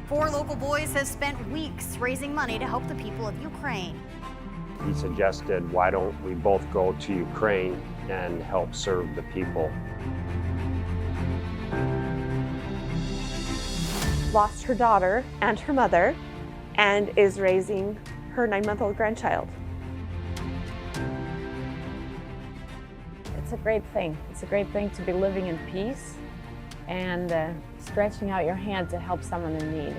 4 local boys have spent weeks raising money to help the people of Ukraine. He suggested, why don't we both go to Ukraine and help serve the people? Lost her daughter and her mother and is raising her 9-month-old grandchild. It's a great thing. It's a great thing to be living in peace and stretching out your hand to help someone in need.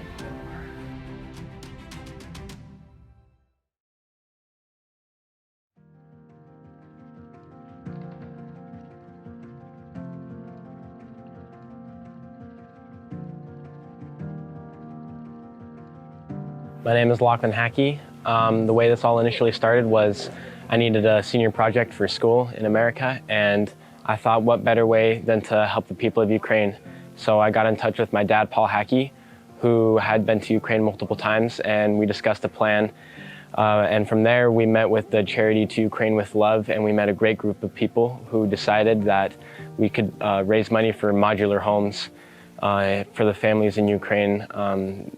My name is Lachlan Hackey. The way this all initially started was I needed a senior project for school in America, and I thought what better way than to help the people of Ukraine. So I got in touch with my dad, Paul Hackey, who had been to Ukraine multiple times, and we discussed a plan. And from there, we met with the charity To Ukraine with Love, and we met a great group of people who decided that we could raise money for modular homes for the families in Ukraine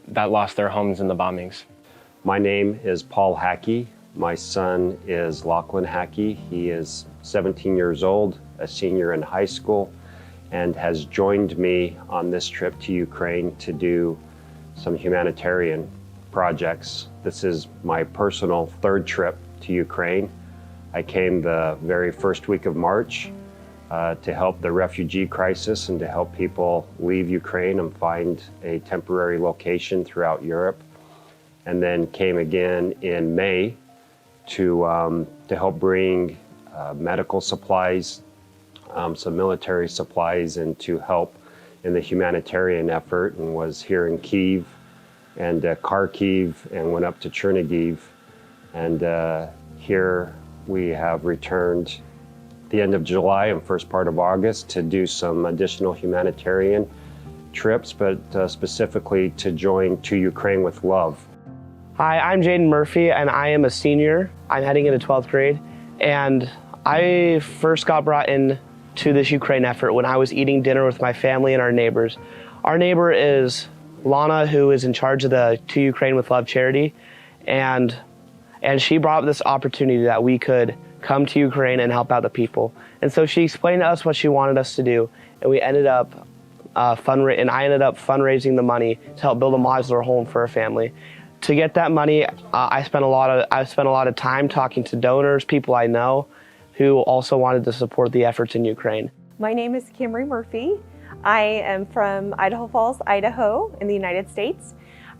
that lost their homes in the bombings. My name is Paul Hackey. My son is Lachlan Hackey. He is 17 years old, a senior in high school, and has joined me on this trip to Ukraine to do some humanitarian projects. This is my personal 3rd trip to Ukraine. I came the very first week of March to help the refugee crisis and to help people leave Ukraine and find a temporary location throughout Europe. And then came again in May to help bring medical supplies, some military supplies, and to help in the humanitarian effort, and was here in Kyiv and Kharkiv, and went up to Chernihiv. And here we have returned the end of July and first part of August to do some additional humanitarian trips, but specifically to join To Ukraine with Love. Hi, I'm Jaden Murphy, and I am a senior. I'm heading into 12th grade, and I first got brought in to this Ukraine effort when I was eating dinner with my family and our neighbors. Our neighbor is Lana, who is in charge of the To Ukraine with Love charity, and she brought up this opportunity that we could come to Ukraine and help out the people. And so she explained to us what she wanted us to do, and we ended up I ended up fundraising the money to help build a modular home for a family. To get that money, I spent a lot of time talking to donors, people I know, who also wanted to support the efforts in Ukraine. My name is Camry Murphy. I am from Idaho Falls, Idaho, in the United States.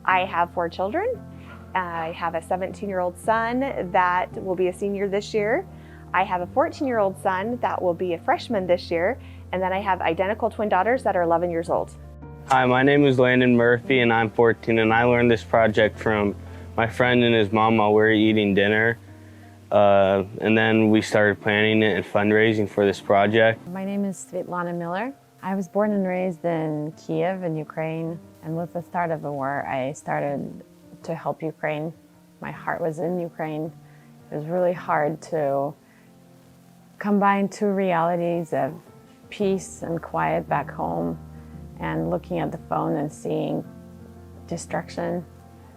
I have 4 children. I have a 17-year-old son that will be a senior this year. I have a 14-year-old son that will be a freshman this year. And then I have identical twin daughters that are 11 years old. Hi, my name is Landon Murphy, and I'm 14, and I learned this project from my friend and his mom while we were eating dinner. And then we started planning it and fundraising for this project. My name is Svetlana Miller. I was born and raised in Kiev in Ukraine, and with the start of the war, I started to help Ukraine. My heart was in Ukraine. It was really hard to combine 2 realities of peace and quiet back home, and looking at the phone and seeing destruction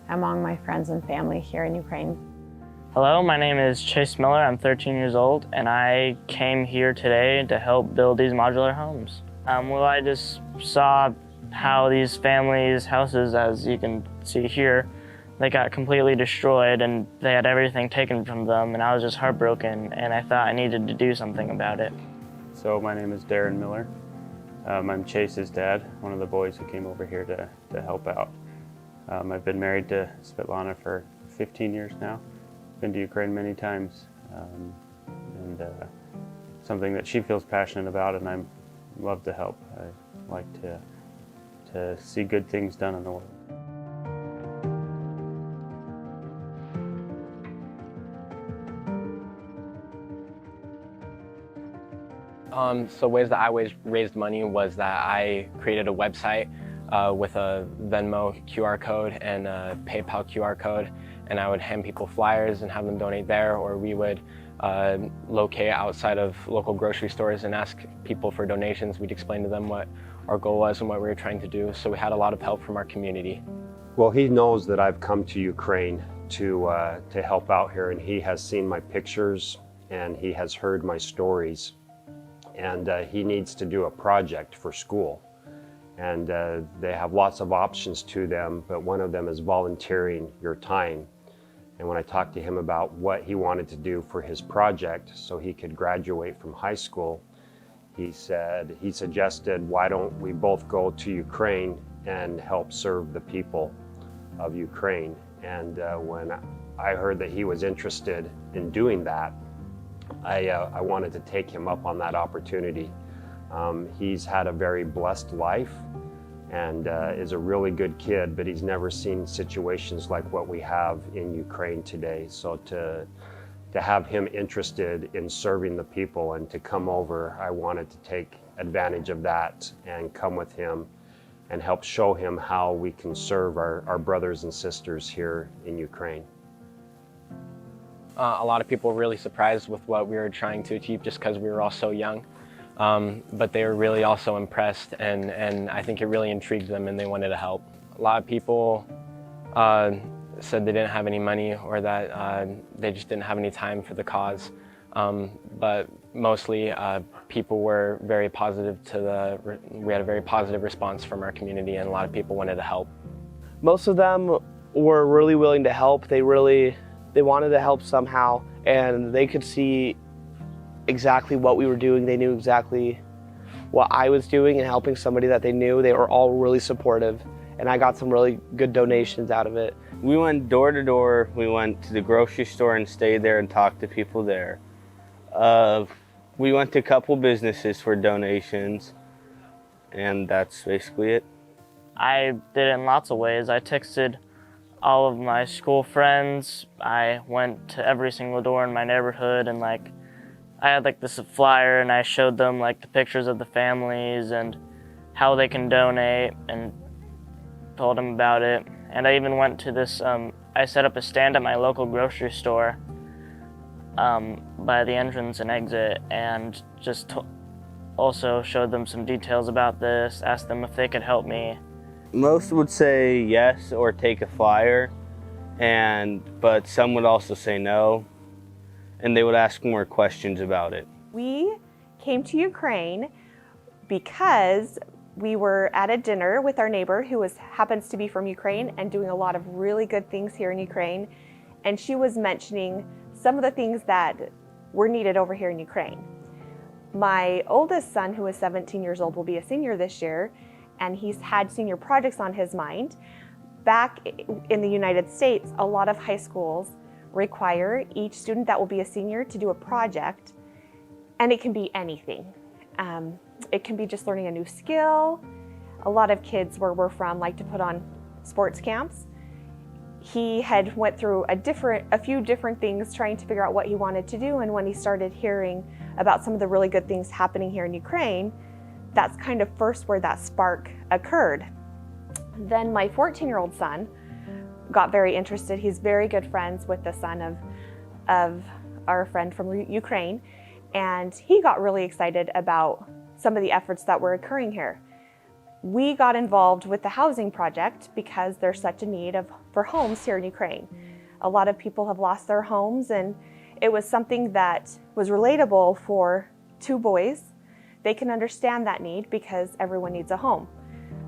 among my friends and family here in Ukraine. Hello, my name is Chase Miller. I'm 13 years old, and I came here today to help build these modular homes. I just saw how these families' houses, as you can see here, they got completely destroyed and they had everything taken from them, and I was just heartbroken, and I thought I needed to do something about it. So my name is Darren Miller. I'm Chase's dad, one of the boys who came over here to help out. I've been married to Svetlana for 15 years now. Been to Ukraine many times, and something that she feels passionate about, and I love to help. I like to see good things done in the world. So ways that I raised money was that I created a website with a Venmo QR code and a PayPal QR code, and I would hand people flyers and have them donate there, or we would locate outside of local grocery stores and ask people for donations. We'd explain to them what our goal was and what we were trying to do, so we had a lot of help from our community. Well, he knows that I've come to Ukraine to help out here, and he has seen my pictures and he has heard my stories, and he needs to do a project for school. And they have lots of options to them, but one of them is volunteering your time. And when I talked to him about what he wanted to do for his project so he could graduate from high school, he suggested, why don't we both go to Ukraine and help serve the people of Ukraine. And when I heard that he was interested in doing that, I wanted to take him up on that opportunity. He's had a very blessed life and is a really good kid, but he's never seen situations like what we have in Ukraine today. So to have him interested in serving the people and to come over, I wanted to take advantage of that and come with him and help show him how we can serve our brothers and sisters here in Ukraine. A lot of people were really surprised with what we were trying to achieve just because we were all so young. But they were really also impressed, and I think it really intrigued them and they wanted to help. A lot of people said they didn't have any money or that they just didn't have any time for the cause. But mostly people were very positive we had a very positive response from our community, and a lot of people wanted to help. Most of them were really willing to help. They wanted to help somehow, and they could see exactly what we were doing. They knew exactly what I was doing and helping somebody that they knew. They were all really supportive, and I got some really good donations out of it. We went door to door. We went to the grocery store and stayed there and talked to people there. We went to a couple businesses for donations, and that's basically it. I did it in lots of ways. I texted all of my school friends. I went to every single door in my neighborhood, and I had this flyer, and I showed them the pictures of the families and how they can donate, and told them about it. And I even went to this, I set up a stand at my local grocery store by the entrance and exit, and just also showed them some details about this, asked them if they could help me. Most would say yes or take a flyer, but some would also say no, and they would ask more questions about it. We came to Ukraine because we were at a dinner with our neighbor who happens to be from Ukraine and doing a lot of really good things here in Ukraine, and she was mentioning some of the things that were needed over here in Ukraine. My oldest son, who is 17 years old, will be a senior this year, and he's had senior projects on his mind. Back in the United States, a lot of high schools require each student that will be a senior to do a project, and it can be anything. It can be just learning a new skill. A lot of kids where we're from like to put on sports camps. He had went through a few different things trying to figure out what he wanted to do, and when he started hearing about some of the really good things happening here in Ukraine, that's kind of first where that spark occurred. Then my 14-year-old son got very interested. He's very good friends with the son of our friend from Ukraine, and he got really excited about some of the efforts that were occurring here. We got involved with the housing project because there's such a need for homes here in Ukraine. A lot of people have lost their homes, and it was something that was relatable for two boys. They can understand that need because everyone needs a home.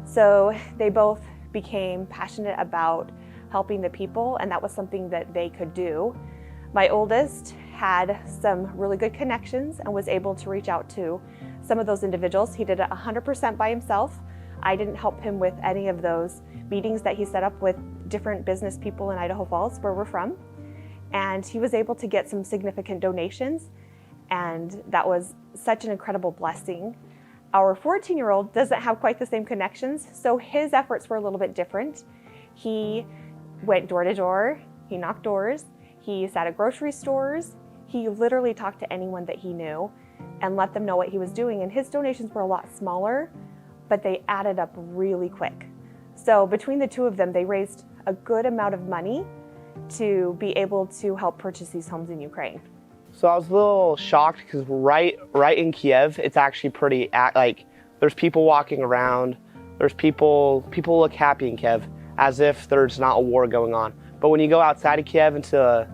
So they both became passionate about helping the people, and that was something that they could do. My oldest had some really good connections and was able to reach out to some of those individuals. He did it 100% by himself. I didn't help him with any of those meetings that he set up with different business people in Idaho Falls, where we're from. And he was able to get some significant donations, and that was such an incredible blessing. Our 14-year-old doesn't have quite the same connections, so his efforts were a little bit different. He went door to door, he knocked doors, he sat at grocery stores, he literally talked to anyone that he knew and let them know what he was doing, and his donations were a lot smaller, but they added up really quick. So between the two of them, they raised a good amount of money to be able to help purchase these homes in Ukraine. So I was a little shocked because right in Kiev, it's actually pretty, there's people walking around, there's people look happy in Kiev. as if there's not a war going on. But when you go outside of Kiev and to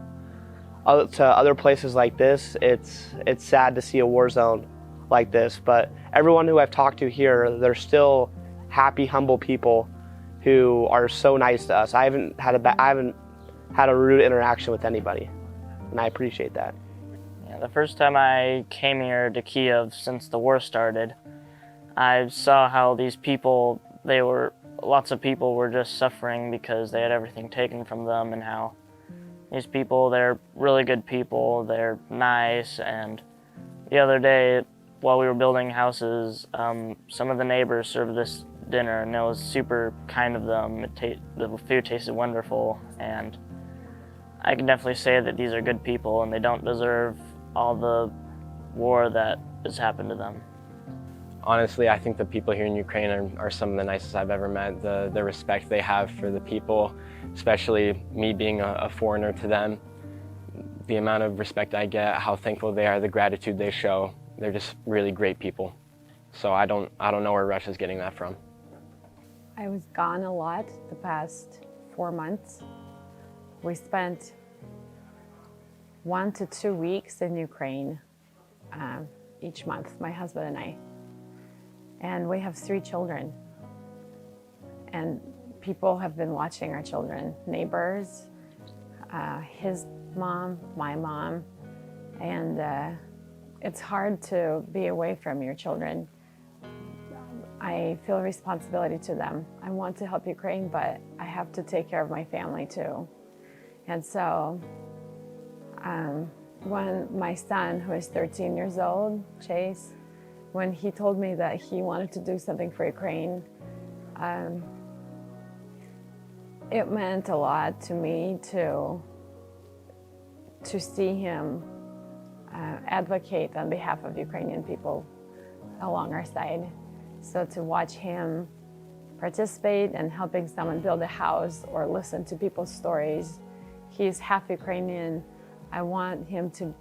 other places like this, it's sad to see a war zone like this. But everyone who I've talked to here, they're still happy, humble people who are so nice to us. I haven't had a rude interaction with anybody, and I appreciate that. Yeah, the first time I came here to Kiev since the war started, I saw how these people, lots of people were just suffering because they had everything taken from them, and how these people, they're really good people, they're nice. And the other day, while we were building houses, some of the neighbors served this dinner, and it was super kind of them. The food tasted wonderful, and I can definitely say that these are good people, and they don't deserve all the war that has happened to them. Honestly, I think the people here in Ukraine are some of the nicest I've ever met. The respect they have for the people, especially me being a foreigner to them, the amount of respect I get, how thankful they are, the gratitude they show. They're just really great people. So I don't know where Russia's getting that from. I was gone a lot the past 4 months. We spent 1 to 2 weeks in Ukraine each month, my husband and I. And we have 3 children. And people have been watching our children, neighbors, his mom, my mom, and it's hard to be away from your children. I feel a responsibility to them. I want to help Ukraine, but I have to take care of my family too. And so when my son, who is 13 years old, Chase, when he told me that he wanted to do something for Ukraine, it meant a lot to me to see him advocate on behalf of Ukrainian people along our side. So to watch him participate in helping someone build a house or listen to people's stories, he's half Ukrainian. I want him to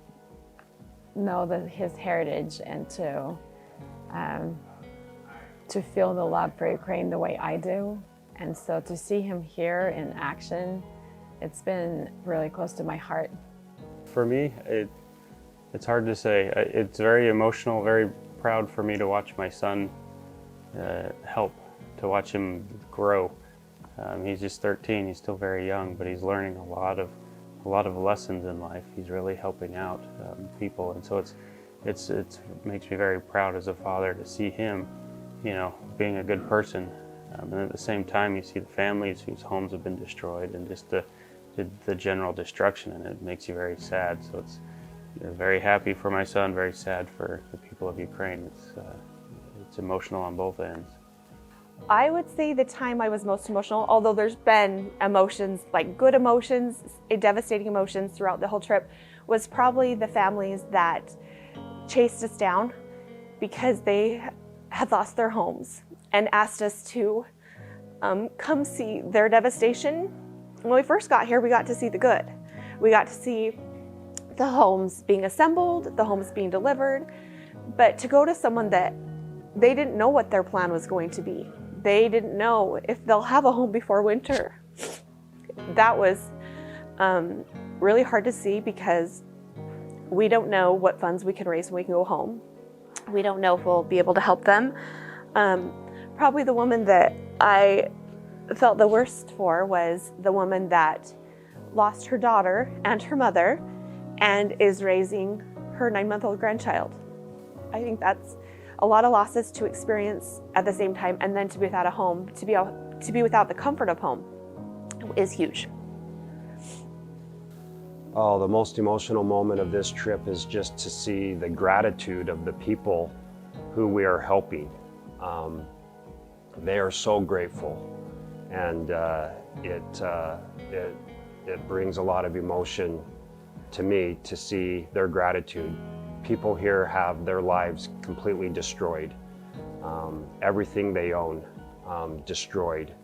know that his heritage and to feel the love for Ukraine the way I do. And so to see him here in action, it's been really close to my heart. For me, it's hard to say. It's very emotional, very proud for me to watch my son help, to watch him grow. He's just 13, he's still very young, but he's learning a lot of lessons in life. He's really helping out people, and so it makes me very proud as a father to see him, being a good person. And at the same time, you see the families whose homes have been destroyed, and just the general destruction, and it makes you very sad. So it's very happy for my son, very sad for the people of Ukraine. It's emotional on both ends. I would say the time I was most emotional, although there's been emotions, like good emotions, devastating emotions throughout the whole trip, was probably the families that chased us down because they had lost their homes and asked us to come see their devastation. When we first got here, we got to see the good. We got to see the homes being assembled, the homes being delivered, but to go to someone that they didn't know what their plan was going to be. They didn't know if they'll have a home before winter. That was really hard to see because we don't know what funds we can raise when we can go home. We don't know if we'll be able to help them. Probably the woman that I felt the worst for was the woman that lost her daughter and her mother and is raising her 9-month-old grandchild. I think that's a lot of losses to experience at the same time, and then to be without a home, to be without the comfort of home is huge. Oh, the most emotional moment of this trip is just to see the gratitude of the people who we are helping. They are so grateful, and it brings a lot of emotion to me to see their gratitude. People here have their lives completely destroyed. Everything they own destroyed.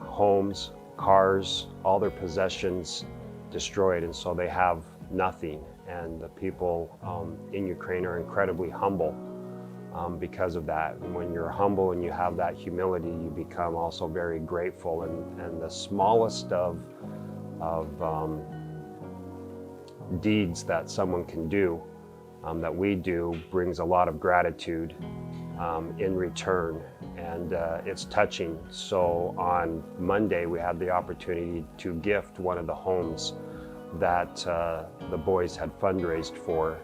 Homes, cars, all their possessions destroyed, and so they have nothing. And the people in Ukraine are incredibly humble. because of that. And when you're humble and you have that humility, you become also very grateful. And the smallest of deeds that someone can do, that we do, brings a lot of gratitude in return, and it's touching. So on Monday we had the opportunity to gift one of the homes that the boys had fundraised for,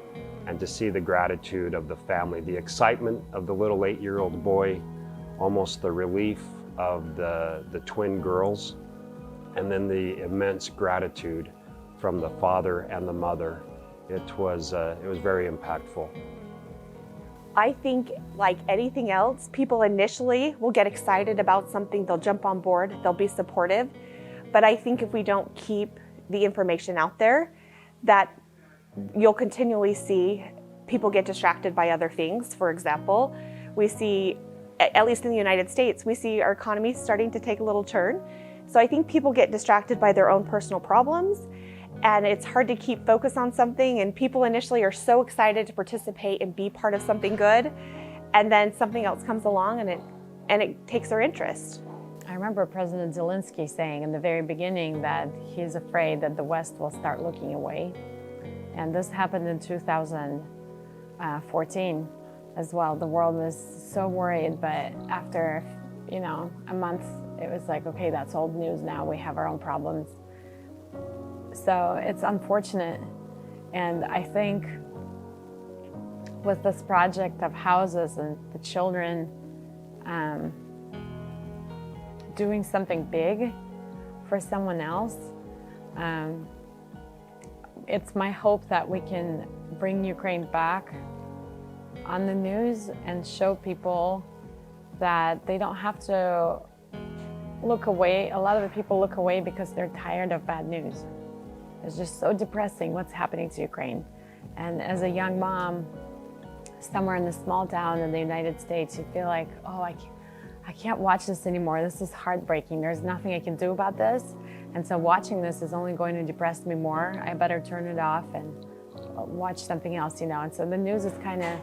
and to see the gratitude of the family, the excitement of the little 8-year-old boy, almost the relief of the twin girls, and then the immense gratitude from the father and the mother. It was very impactful. I think, like anything else, people initially will get excited about something, they'll jump on board, they'll be supportive. But I think if we don't keep the information out there, that you'll continually see people get distracted by other things. For example, we see, at least in the United States, we see our economy starting to take a little turn. So I think people get distracted by their own personal problems, and it's hard to keep focus on something, and people initially are so excited to participate and be part of something good, and then something else comes along and it takes their interest. I remember President Zelensky saying in the very beginning that he's afraid that the West will start looking away. And this happened in 2014 as well. The world was so worried, but after, a month, it was like, okay, that's old news now. We have our own problems. So it's unfortunate. And I think with this project of houses and the children doing something big for someone else, it's my hope that we can bring Ukraine back on the news and show people that they don't have to look away. A lot of the people look away because they're tired of bad news. It's just so depressing what's happening to Ukraine. And as a young mom, somewhere in a small town in the United States, you feel like, oh, I can't watch this anymore. This is heartbreaking. There's nothing I can do about this. And so watching this is only going to depress me more. I better turn it off and watch something else, And so the news is kind of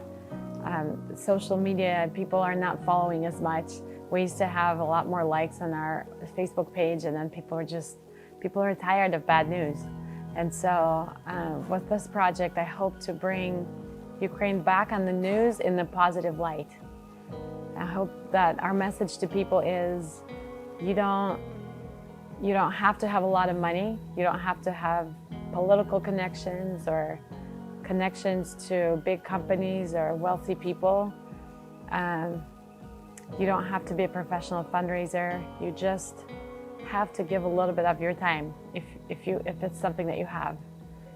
social media. People are not following as much. We used to have a lot more likes on our Facebook page, and then people are tired of bad news. And so with this project, I hope to bring Ukraine back on the news in the positive light. I hope that our message to people is you don't have to have a lot of money. You don't have to have political connections or connections to big companies or wealthy people. You don't have to be a professional fundraiser. You just have to give a little bit of your time if it's something that you have.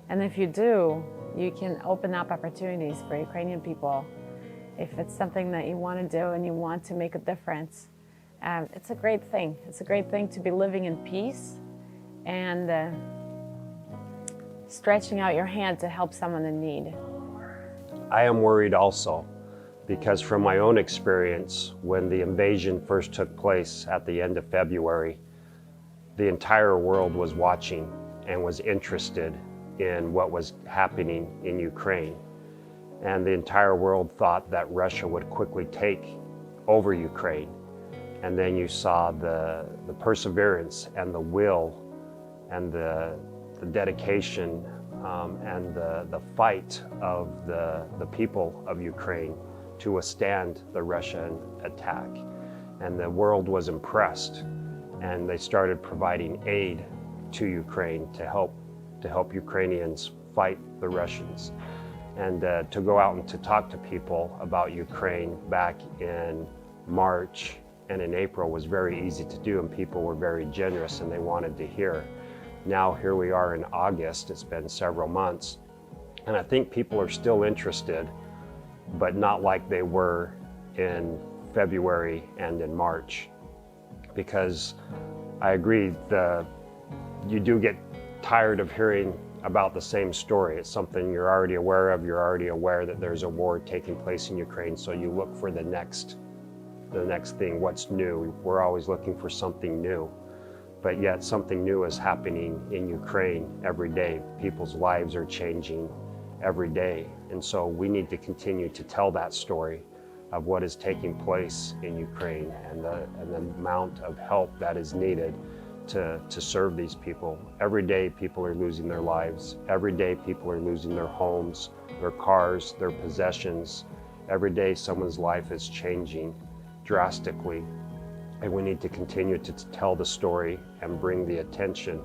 And if you do, you can open up opportunities for Ukrainian people. If it's something that you want to do and you want to make a difference, it's a great thing. It's a great thing to be living in peace and stretching out your hand to help someone in need. I am worried also, because from my own experience, when the invasion first took place at the end of February, the entire world was watching and was interested in what was happening in Ukraine. And the entire world thought that Russia would quickly take over Ukraine. And then you saw the perseverance and the will and the dedication and the fight of the people of Ukraine to withstand the Russian attack. And the world was impressed, and they started providing aid to Ukraine to help Ukrainians fight the Russians. And to go out and to talk to people about Ukraine back in March and in April was very easy to do, and people were very generous and they wanted to hear. Now here we are in August, it's been several months, and I think people are still interested, but not like they were in February and in March. Because I agree, you do get tired of hearing about the same story. It's something you're already aware of. You're already aware that there's a war taking place in Ukraine, so you look for the next thing, what's new. We're always looking for something new. But yet something new is happening in Ukraine every day. People's lives are changing every day. And so we need to continue to tell that story of what is taking place in Ukraine and the amount of help that is needed to serve these people. Every day people are losing their lives. Every day people are losing their homes, their cars, their possessions. Every day someone's life is changing drastically. And we need to continue to tell the story and bring the attention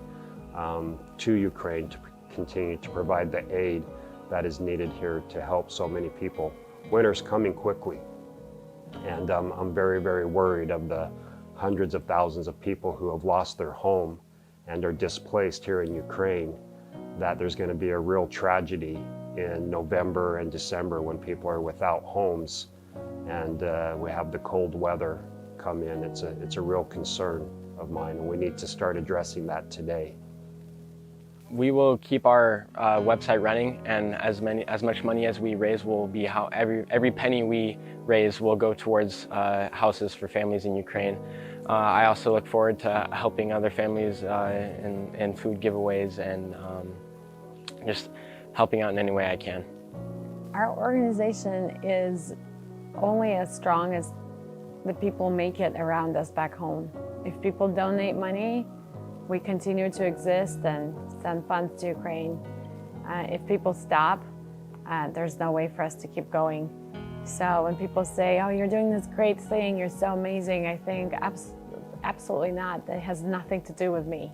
to Ukraine to continue to provide the aid that is needed here to help so many people. Winter's coming quickly, and I'm very, very worried of the hundreds of thousands of people who have lost their home and are displaced here in Ukraine, that there's going to be a real tragedy in November and December when people are without homes and we have the cold weather come in. It's a real concern of mine, and we need to start addressing that today. We will keep our website running, and as much money as we raise will be how every penny we raise will go towards houses for families in Ukraine. I also look forward to helping other families in food giveaways and just helping out in any way I can. Our organization is only as strong as the people make it around us back home. If people donate money, we continue to exist and send funds to Ukraine. If people stop, there's no way for us to keep going. So when people say, oh, you're doing this great thing, you're so amazing, I think absolutely not. That has nothing to do with me.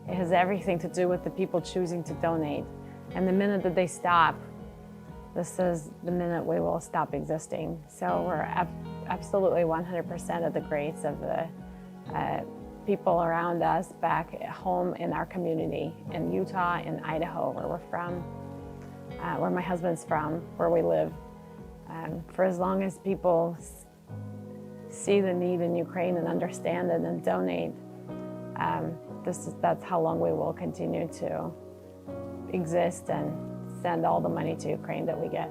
It has everything to do with the people choosing to donate. And the minute that they stop, this is the minute we will stop existing. So we're absolutely 100% of the grace of the people around us back at home in our community, in Utah, in Idaho, where we're from, where my husband's from, where we live. For as long as people see the need in Ukraine and understand it and donate, that's how long we will continue to exist and send all the money to Ukraine that we get.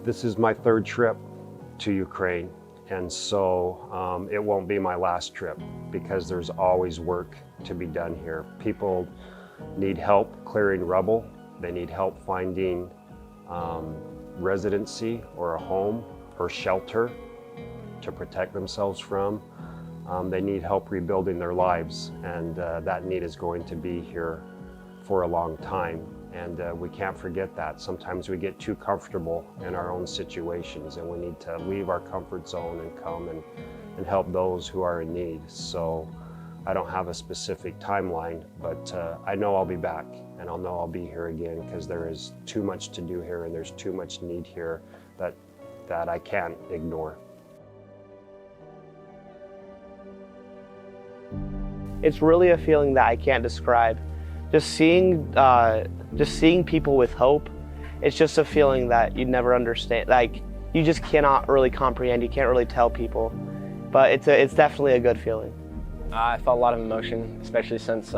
This is my third trip to Ukraine, and so it won't be my last trip because there's always work to be done here. People need help clearing rubble. They need help finding residency or a home or shelter to protect themselves from. They need help rebuilding their lives, and that need is going to be here for a long time. And we can't forget that. Sometimes we get too comfortable in our own situations, and we need to leave our comfort zone and come and help those who are in need. So I don't have a specific timeline, but I know I'll be back, and I'll know I'll be here again, because there is too much to do here and there's too much need here that I can't ignore. It's really a feeling that I can't describe. Just seeing people with hope, it's just a feeling that you'd never understand. Like, you just cannot really comprehend. You can't really tell people, but it's definitely a good feeling. I felt a lot of emotion, especially since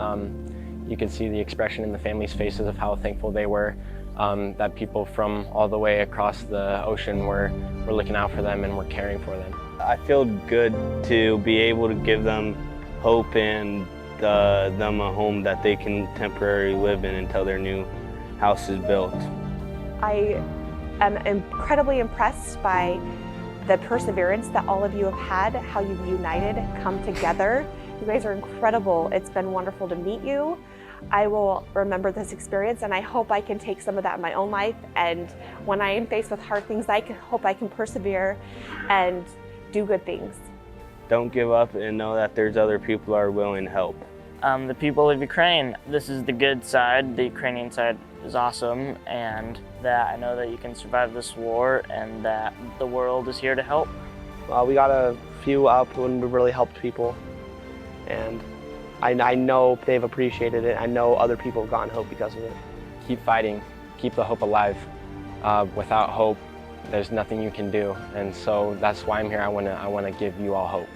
you could see the expression in the families' faces of how thankful they were that people from all the way across the ocean were looking out for them and were caring for them. I feel good to be able to give them hope and them a home that they can temporarily live in until their new house is built. I am incredibly impressed by the perseverance that all of you have had, how you've united, come together. You guys are incredible. It's been wonderful to meet you. I will remember this experience, and I hope I can take some of that in my own life, and when I am faced with hard things, I hope I can persevere and do good things. Don't give up and know that there's other people who are willing to help. The people of Ukraine, this is the good side. The Ukrainian side is awesome, and that I know that you can survive this war and that the world is here to help. We got a few up when we really helped people, and I know they've appreciated it. I know other people have gotten hope because of it. Keep fighting, keep the hope alive. Without hope, there's nothing you can do, and so that's why I'm here. I want to give you all hope.